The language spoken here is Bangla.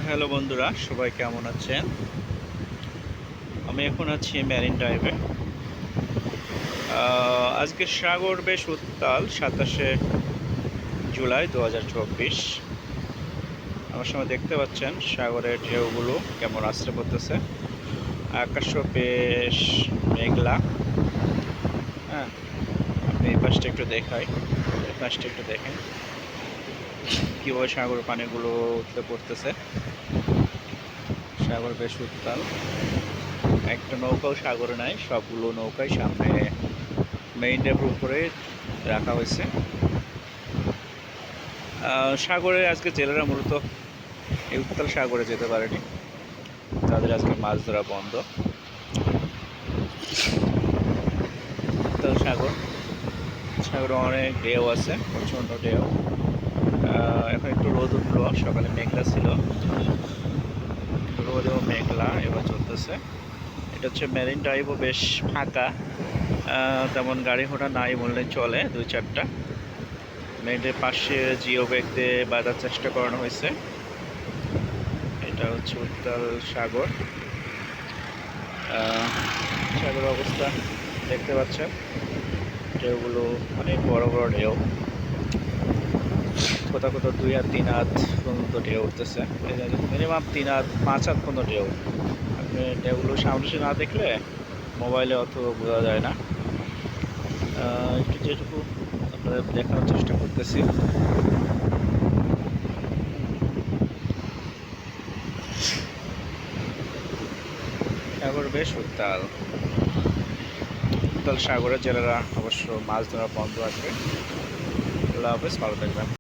হ্যালো বন্ধুরা, সবাই কেমন আছেন? আমি এখন আছি মেরিন ড্রাইভে। আজকে সাগর বেশ উত্তাল। 27শে জুলাই 2024। আমার সময় দেখতে পাচ্ছেন সাগরের ঢেউগুলো কেমন আছড়ে পড়তেছে। আকাশও বেশ মেঘলা। হ্যাঁ, আপনি এই পাশটা একটু দেখাই, এই পাশটা একটু দেখেন কীভাবে সাগরের পানিগুলো উঠতে পড়তেছে। সাগর বেশ উত্তাল। একটা নৌকাও সাগরে নাই, সবগুলো নৌকাই সামনে মেইন ড্রাইভের উপরে রাখা হয়েছে। সাগরে আজকে জেলেরা মূলত এই উত্তাল সাগরে যেতে পারেনি, তাদের আজকে মাছ ধরা বন্ধ। উত্তাল সাগর, সাগরে অনেক ঢেউ আছে, প্রচণ্ড ঢেউ। এখন একটু রোদ উঠলো, সকালে মেঘলা ছিল, রোদ এবং মেঘলা এবার চলতেছে। এটা হচ্ছে মেরিন ড্রাইভও বেশ ফাঁকা, তেমন গাড়ি ঘোড়া নাই বললে চলে, 2-4টা। মেরিনের পাশে জিও ব্যাগ দিয়ে বাঁধার চেষ্টা করানো হয়েছে। এটা হচ্ছে উত্তাল সাগর। সাগরের অবস্থা দেখতে পাচ্ছেন, ঢেউগুলো অনেক বড় বড় ঢেউ, কোথাও কোথাও 2 হাত 3 হাত পর্যন্ত ঢেউ উঠতেছে। মিনিমাম 3 হাত 5 হাত পর্যন্ত ঢেউ। আপনি ঢেউগুলো সামনাসামনি না দেখলে মোবাইলে অত বোঝা যায় না। একটু যেটুকু আপনাদের দেখানোর চেষ্টা করতেছি। সাগর বেশ উত্তাল। উত্তাল সাগরে জেলেরা অবশ্য মাছ ধরা বন্ধ আছে। আল্লাহ হাফেজ, ভালো থাকবেন।